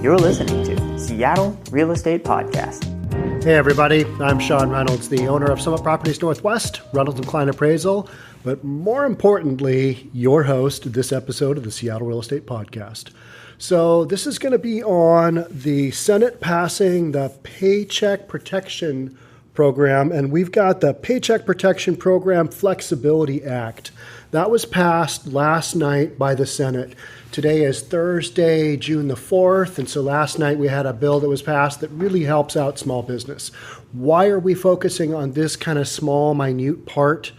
You're listening to Seattle Real Estate Podcast. Hey everybody, I'm Sean Reynolds, the owner of Summit Properties Northwest, Reynolds & Klein Appraisal, but more importantly, your host of this episode of the Seattle Real Estate Podcast. So this is going to be on the Senate passing the Paycheck Protection Program, and we've got the Paycheck Protection Program Flexibility Act. That was passed last night by the Senate. Today is Thursday, June the 4th, and so last night we had a bill that was passed that really helps out small business. Why are we focusing on this kind of small, minute part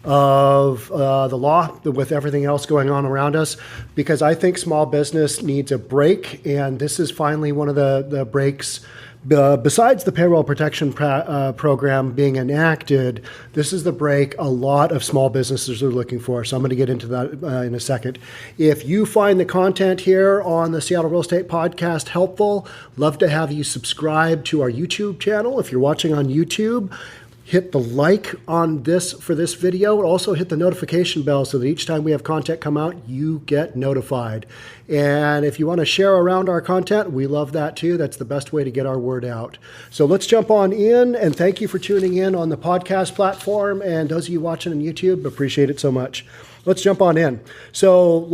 of the law with everything else going on around us? Because I think small business needs a break, and this is finally one of the breaks. Besides the payroll protection program being enacted, this is the break a lot of small businesses are looking for. So I'm going to get into that in a second. If you find the content here on the Seattle Real Estate Podcast helpful, love to have you subscribe to our YouTube channel. If you're watching on YouTube, hit the like on this for this video, and also hit the notification bell so that each time we have content come out, you get notified. And if you want to share around our content, we love that too. That's the best way to get our word out. So let's jump on in, and thank you for tuning in on the podcast platform. And those of you watching on YouTube, appreciate it so much. Let's jump on in. So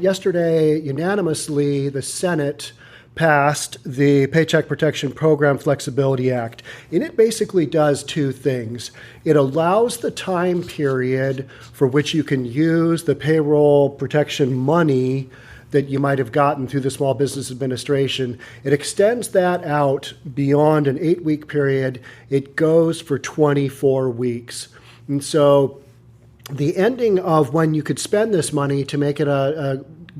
yesterday, unanimously, the Senate passed the Paycheck Protection Program Flexibility Act. And it basically does two things. It allows the time period for which you can use the payroll protection money that you might have gotten through the Small Business Administration. It extends that out beyond an 8-week period. It goes for 24 weeks. And so the ending of when you could spend this money to make it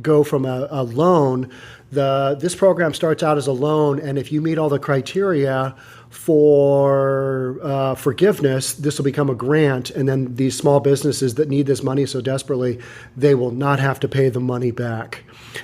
go from a loan, this program starts out as a loan, and if you meet all the criteria for forgiveness, this will become a grant, and then these small businesses that need this money so desperately, they will not have to pay the money back.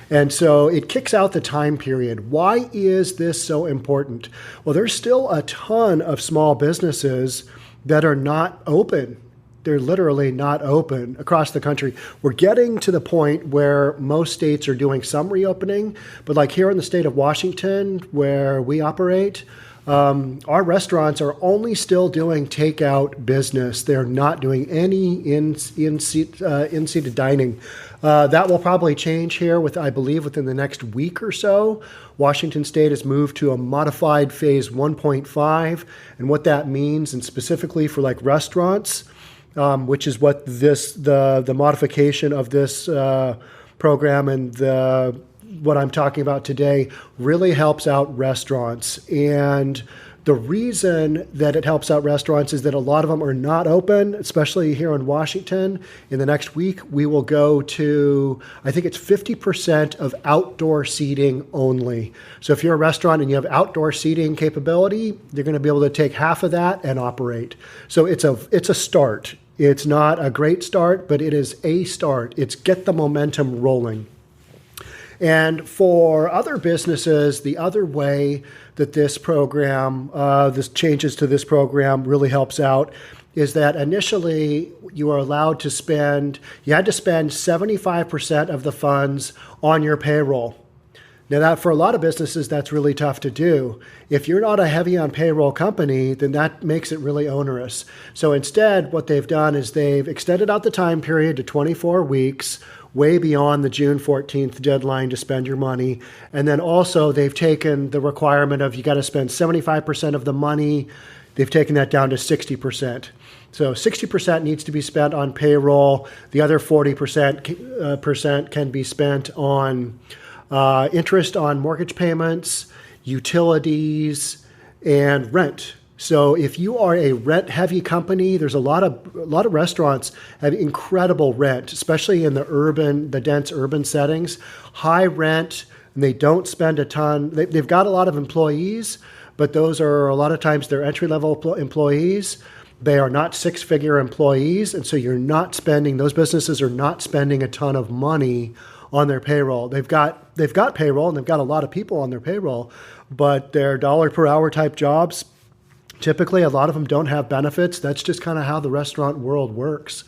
And so it kicks out the time period. Why is this so important? Well, there's still a ton of small businesses that are not open. They're literally not open across the country. We're getting to the point where most states are doing some reopening, but like here in the state of Washington, where we operate, our restaurants are only still doing takeout business. They're not doing any in-seated dining. That will probably change here I believe within the next week or so. Washington State has moved to a modified phase 1.5, and what that means, and specifically for like restaurants, which is what the modification of this program and what I'm talking about today really helps out restaurants. And the reason that it helps out restaurants is that a lot of them are not open, especially here in Washington. In the next week, we will go to, I think it's 50% of outdoor seating only. So if you're a restaurant and you have outdoor seating capability, you're going to be able to take half of that and operate. So it's a start. It's not a great start, but it is a start. It's get the momentum rolling. And for other businesses, the other way that this program, this changes to this program really helps out is that initially you are allowed to you had to spend 75% of the funds on your payroll. Now, that for a lot of businesses, that's really tough to do. If you're not a heavy on payroll company, then that makes it really onerous. So instead, what they've done is they've extended out the time period to 24 weeks, way beyond the June 14th deadline to spend your money. And then also they've taken the requirement of you got to spend 75% of the money. They've taken that down to 60%. So 60% needs to be spent on payroll. The other 40% can be spent on interest on mortgage payments, utilities, and rent. So if you are a rent-heavy company, there's a lot of restaurants have incredible rent, especially in the dense urban settings. High rent, and they don't spend a ton. They've got a lot of employees, but those are a lot of times their entry-level employees. They are not six-figure employees, and so those businesses are not spending a ton of money on their payroll. They've got payroll, and they've got a lot of people on their payroll, but they're dollar per hour type jobs. Typically, a lot of them don't have benefits. That's just kind of how the restaurant world works.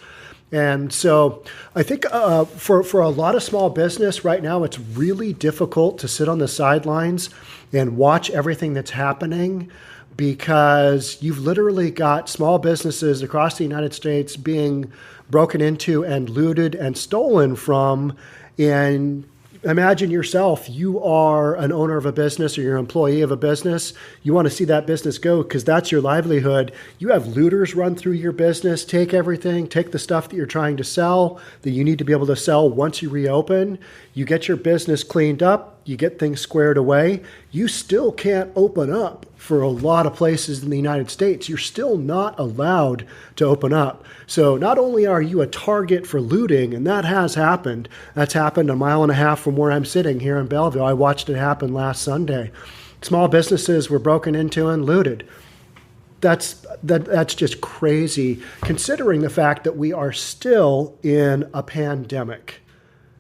And so I think for a lot of small business right now, it's really difficult to sit on the sidelines and watch everything that's happening, because you've literally got small businesses across the United States being broken into and looted and stolen from. And imagine yourself, you are an owner of a business or you're an employee of a business. You want to see that business go because that's your livelihood. You have looters run through your business, take everything, take the stuff that you're trying to sell that you need to be able to sell once you reopen. You get your business cleaned up, you get things squared away. You still can't open up for a lot of places in the United States. You're still not allowed to open up. So not only are you a target for looting, and that has happened, that's happened a mile and a half from where I'm sitting here in Belleville. I watched it happen last Sunday. Small businesses were broken into and looted. That's just crazy, considering the fact that we are still in a pandemic.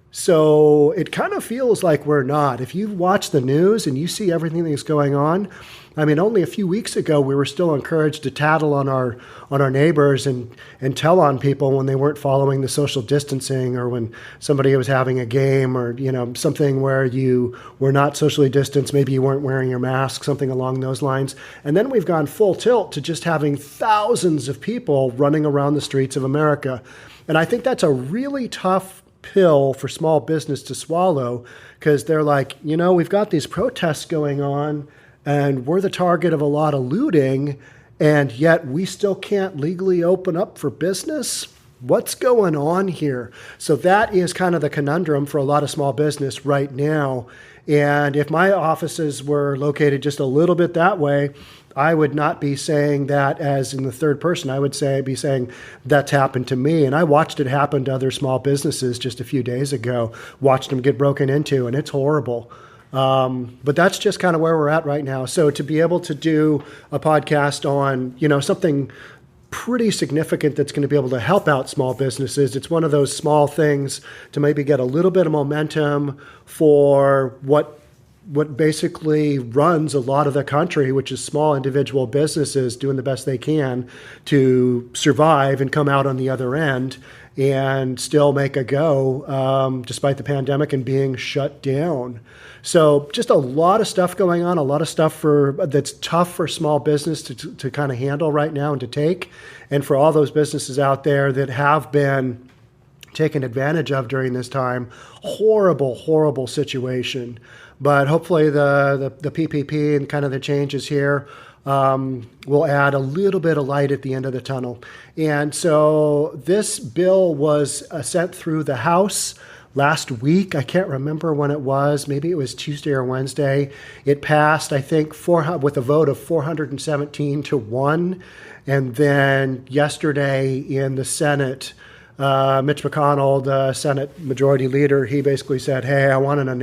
So it kind of feels like we're not. If you watch the news and you see everything that's going on, I mean, only a few weeks ago, we were still encouraged to tattle on our neighbors and tell on people when they weren't following the social distancing, or when somebody was having a game, or, something where you were not socially distanced. Maybe you weren't wearing your mask, something along those lines. And then we've gone full tilt to just having thousands of people running around the streets of America. And I think that's a really tough pill for small business to swallow, because they're like, we've got these protests going on and we're the target of a lot of looting, and yet we still can't legally open up for business. What's going on here? So that is kind of the conundrum for a lot of small business right now. And if my offices were located just a little bit that way, I would not be saying that as in the third person. I would be saying that's happened to me. And I watched it happen to other small businesses just a few days ago, watched them get broken into, and it's horrible. But that's just kind of where we're at right now. So to be able to do a podcast on, something pretty significant that's going to be able to help out small businesses, it's one of those small things to maybe get a little bit of momentum for what basically runs a lot of the country, which is small individual businesses doing the best they can to survive and come out on the other end and still make a go despite the pandemic and being shut down. So just a lot of stuff going on, a lot of stuff that's tough for small business to kind of handle right now and to take. And for all those businesses out there that have been taken advantage of during this time, horrible, horrible situation. But hopefully the PPP and kind of the changes here will add a little bit of light at the end of the tunnel. And so this bill was sent through the House last week. I can't remember when it was. Maybe it was Tuesday or Wednesday. It passed, I think, with a vote of 417-1. And then yesterday in the Senate, Mitch McConnell, the Senate Majority Leader, he basically said, hey, I want an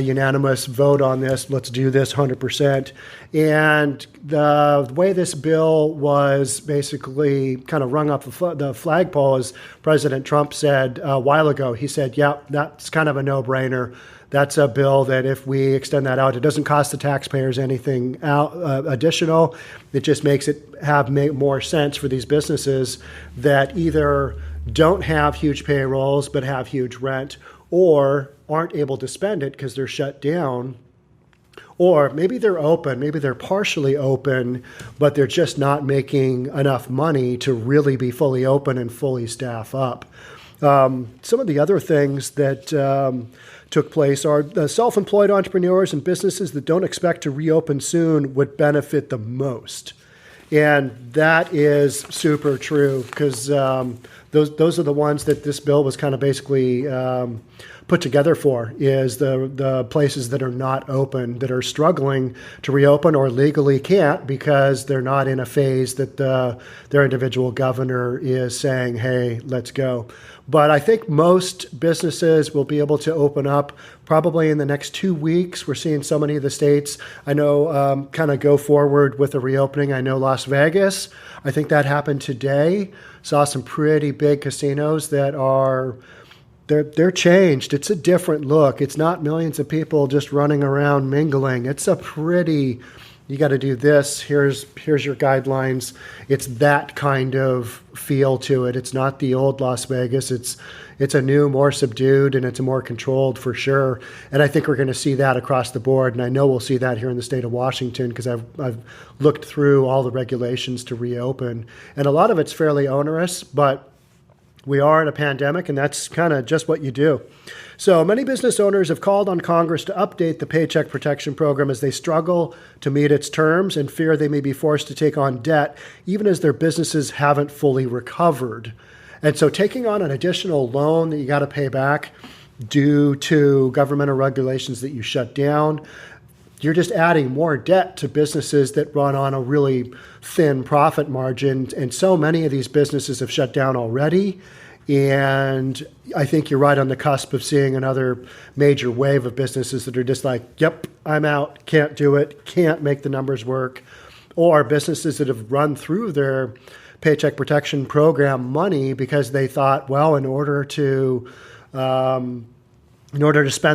unanimous vote on this. Let's do this 100%. And the way this bill was basically kind of rung up the flagpole is President Trump said a while ago. He said, yeah, that's kind of a no-brainer. That's a bill that if we extend that out, it doesn't cost the taxpayers anything additional. It just makes it make more sense for these businesses that either don't have huge payrolls but have huge rent, or aren't able to spend it because they're shut down, or maybe they're open, maybe they're partially open, but they're just not making enough money to really be fully open and fully staff up. Some of the other things that took place are the self-employed entrepreneurs and businesses that don't expect to reopen soon would benefit the most. And that is super true, because those are the ones that this bill was kind of basically put together for, is the places that are not open, that are struggling to reopen or legally can't because they're not in a phase that their individual governor is saying, hey, let's go. But I think most businesses will be able to open up probably in the next 2 weeks. We're seeing so many of the states, I know, kind of go forward with the reopening. I know Las Vegas, I think that happened today. Saw some pretty big casinos that they're changed. It's a different look. It's not millions of people just running around mingling. It's a pretty You got to do this. Here's your guidelines. It's that kind of feel to it. It's not the old Las Vegas. It's a new, more subdued, and it's a more controlled for sure. And I think we're going to see that across the board. And I know we'll see that here in the state of Washington because I've looked through all the regulations to reopen. And a lot of it's fairly onerous, but we are in a pandemic, and that's kind of just what you do. So many business owners have called on Congress to update the Paycheck Protection Program as they struggle to meet its terms and fear they may be forced to take on debt, even as their businesses haven't fully recovered. And so taking on an additional loan that you got to pay back due to governmental regulations that you shut down, you're just adding more debt to businesses that run on a really thin profit margin. And so many of these businesses have shut down already. And I think you're right on the cusp of seeing another major wave of businesses that are just like, yep, I'm out, can't do it, can't make the numbers work. Or businesses that have run through their Paycheck Protection Program money because they thought, well, in order to spend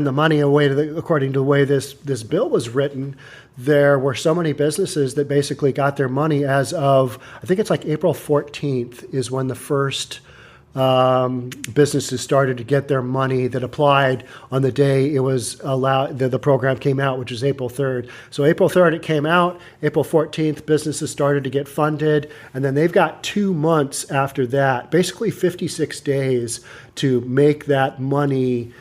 the money according to the way this bill was written, there were so many businesses that basically got their money as of, I think it's like April 14th is when the first businesses started to get their money that applied on the day it was allowed, the program came out, which is April 3rd. So April 3rd it came out, April 14th businesses started to get funded, and then they've got 2 months after that, basically 56 days to make that money,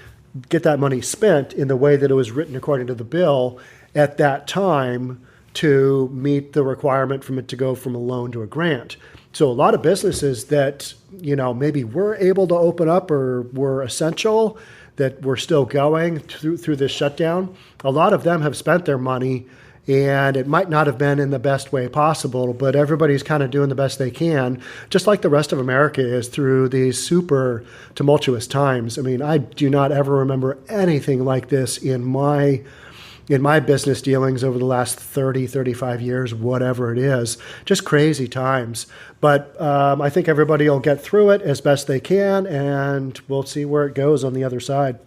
get that money spent in the way that it was written according to the bill at that time to meet the requirement from it to go from a loan to a grant. So a lot of businesses that, maybe were able to open up or were essential, that were still going through this shutdown, a lot of them have spent their money, and it might not have been in the best way possible, but everybody's kind of doing the best they can, just like the rest of America is through these super tumultuous times. I mean, I do not ever remember anything like this in my business dealings over the last 30, 35 years, whatever it is, just crazy times. But I think everybody will get through it as best they can, and we'll see where it goes on the other side.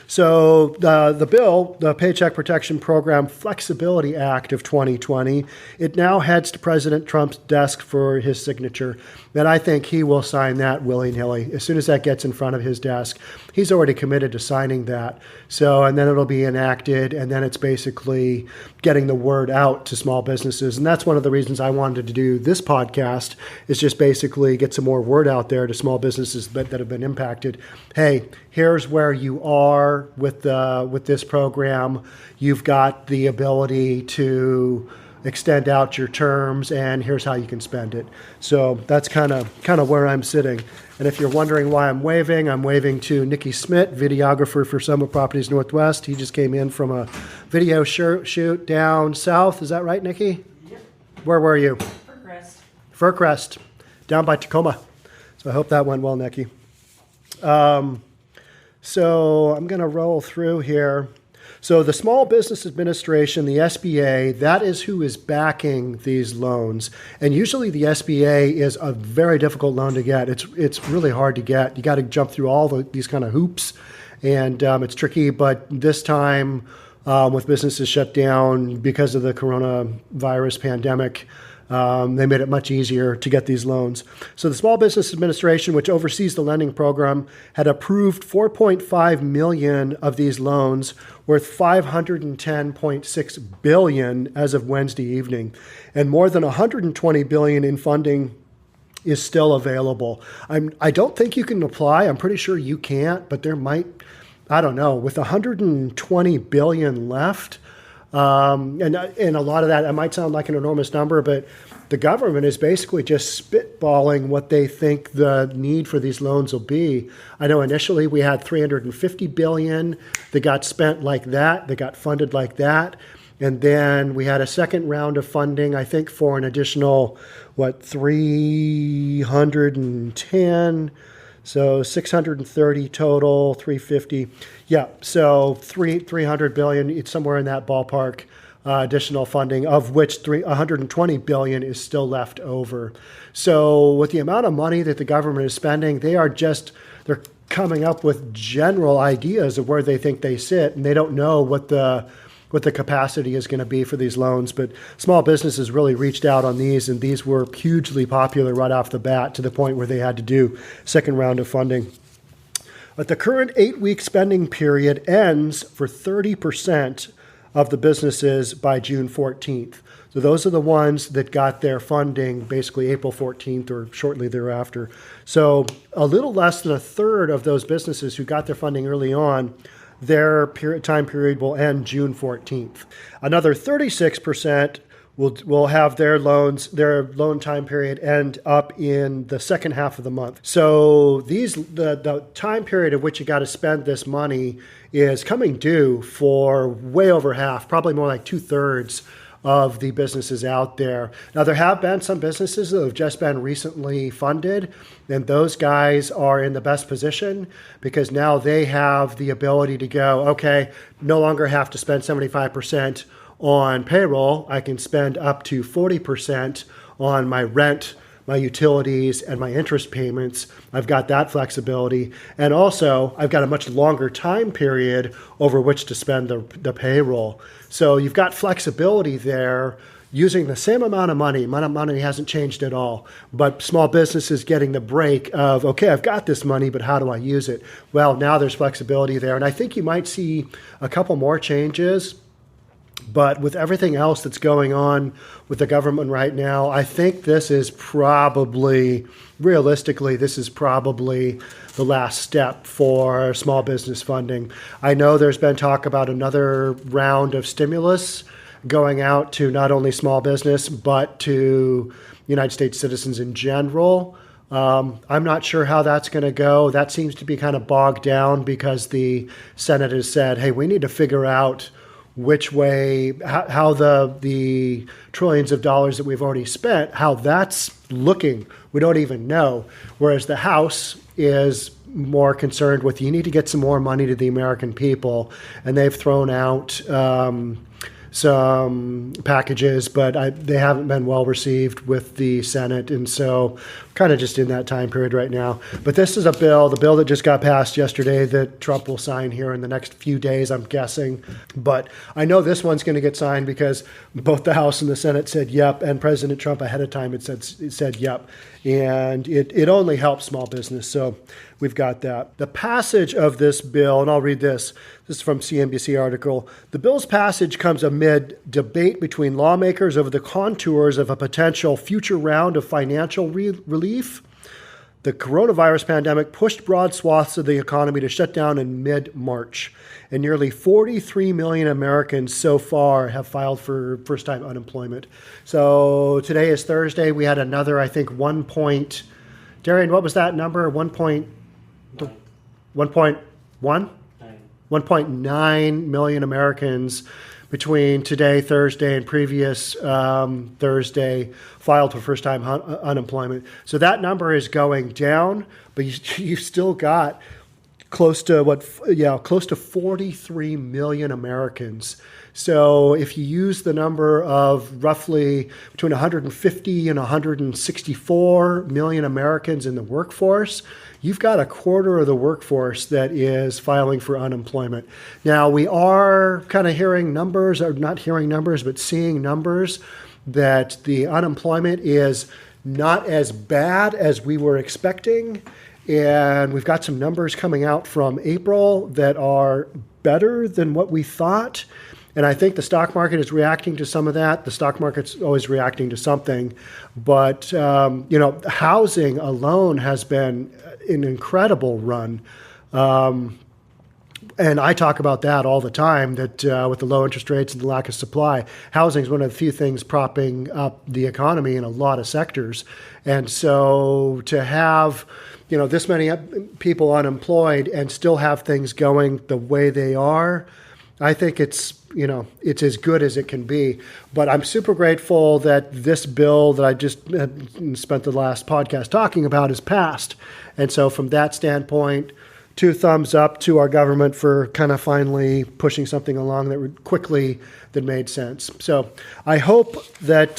So the bill, the Paycheck Protection Program Flexibility Act of 2020, it now heads to President Trump's desk for his signature. And I think he will sign that willy-nilly. As soon as that gets in front of his desk, he's already committed to signing that. So, and then it'll be enacted, and then it's basically getting the word out to small businesses. And that's one of the reasons I wanted to do this podcast, is just basically get some more word out there to small businesses that have been impacted. Hey, here's where you are with this program. You've got the ability to extend out your terms, and here's how you can spend it. So that's kind of where I'm sitting. And if you're wondering why I'm waving to Nikki Smith, videographer for Summit Properties Northwest. He just came in from a video shoot down south. Is that right, Nikki? Yep. Where were you? Fircrest, down by Tacoma. So I hope that went well, Nikki. So I'm going to roll through here. So the Small Business Administration, the SBA, that is who is backing these loans. And usually the SBA is a very difficult loan to get. It's really hard to get. You got to jump through all these kind of hoops, and it's tricky. But this time, with businesses shut down because of the coronavirus pandemic, they made it much easier to get these loans. So the Small Business Administration, which oversees the lending program, had approved 4.5 million of these loans worth $510.6 billion as of Wednesday evening. And more than $120 billion in funding is still available. I don't think you can apply. I'm pretty sure you can't, but there might, I don't know, with $120 billion left. And a lot of that, it might sound like an enormous number, but the government is basically just spitballing what they think the need for these loans will be. I know initially we had $350 billion that got spent like that, that got funded like that. And then we had a second round of funding, I think, for an additional, 310. So 630 total, 350. Yeah, so 300 billion, it's somewhere in that ballpark, additional funding, of which 120 billion is still left over. So with the amount of money that the government is spending, they're coming up with general ideas of where they think they sit, and they don't know what the what the capacity is going to be for these loans. But small businesses really reached out on these, and these were hugely popular right off the bat to the point where they had to do second round of funding. But the current 8-week spending period ends for 30% of the businesses by June 14th. So those are the ones that got their funding basically April 14th or shortly thereafter. So a little less than a third of those businesses who got their funding early on, their time period will end June 14th. Another 36% will have their loan time period end up in the second half of the month. So the time period of which you got to spend this money is coming due for way over half, probably more like 2/3 of the businesses out there. Now, there have been some businesses that have just been recently funded, and those guys are in the best position because now they have the ability to go, okay, no longer have to spend 75% on payroll. I can spend up to 40% on my rent, my utilities, and my interest payments. I've got that flexibility. And also, I've got a much longer time period over which to spend the payroll. So you've got flexibility there using the same amount of money. Money hasn't changed at all. But small businesses getting the break of, okay, I've got this money, but how do I use it? Well, now there's flexibility there. And I think you might see a couple more changes. But with everything else that's going on with the government right now, I think realistically, this is probably the last step for small business funding. I know there's been talk about another round of stimulus going out to not only small business, but to United States citizens in general. I'm not sure how that's going to go. That seems to be kind of bogged down because the Senate has said, hey, we need to figure out which way, how the trillions of dollars that we've already spent, how that's looking. We don't even know. Whereas the House is more concerned with, you need to get some more money to the American people. And they've thrown out some packages, but they haven't been well received with the Senate. And so kind of just in that time period right now. But this is the bill that just got passed yesterday that Trump will sign here in the next few days, I'm guessing. But I know this one's going to get signed because both the House and the Senate said yep, and President Trump ahead of time it said yep. And it only helps small business. So we've got that. The passage of this bill, and I'll read this. This is from CNBC article. The bill's passage comes amid debate between lawmakers over the contours of a potential future round of financial relief. The coronavirus pandemic pushed broad swaths of the economy to shut down in mid-March, and nearly 43 million Americans so far have filed for first-time unemployment. So today is Thursday. We had another, I think, Darian, what was that number? 1.9 million Americans between today, Thursday, and previous Thursday filed for first-time unemployment. So that number is going down, but you've still got close to 43 million Americans. So if you use the number of roughly between 150 and 164 million Americans in the workforce, you've got a quarter of the workforce that is filing for unemployment. Now, we are kind of hearing numbers, or not hearing numbers, but seeing numbers that the unemployment is not as bad as we were expecting. And we've got some numbers coming out from April that are better than what we thought. And I think the stock market is reacting to some of that. The stock market's always reacting to something. But, housing alone has been an incredible run. And I talk about that all the time, that with the low interest rates and the lack of supply, housing is one of the few things propping up the economy in a lot of sectors. And so to have, this many people unemployed and still have things going the way they are, I think it's as good as it can be. But I'm super grateful that this bill that I just spent the last podcast talking about is passed. And so from that standpoint, 2 thumbs up to our government for kind of finally pushing something along that made sense. So I hope that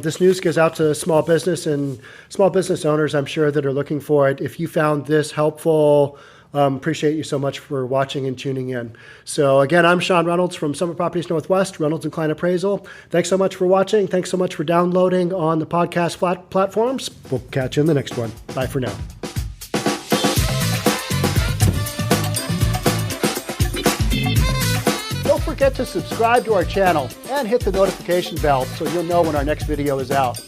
this news goes out to small business and small business owners, I'm sure, that are looking for it. If you found this helpful, Appreciate you so much for watching and tuning in. So again, I'm Sean Reynolds from Summit Properties Northwest, Reynolds and Klein Appraisal. Thanks so much for watching. Thanks so much for downloading on the podcast platforms. We'll catch you in the next one. Bye for now. Don't forget to subscribe to our channel and hit the notification bell so you'll know when our next video is out.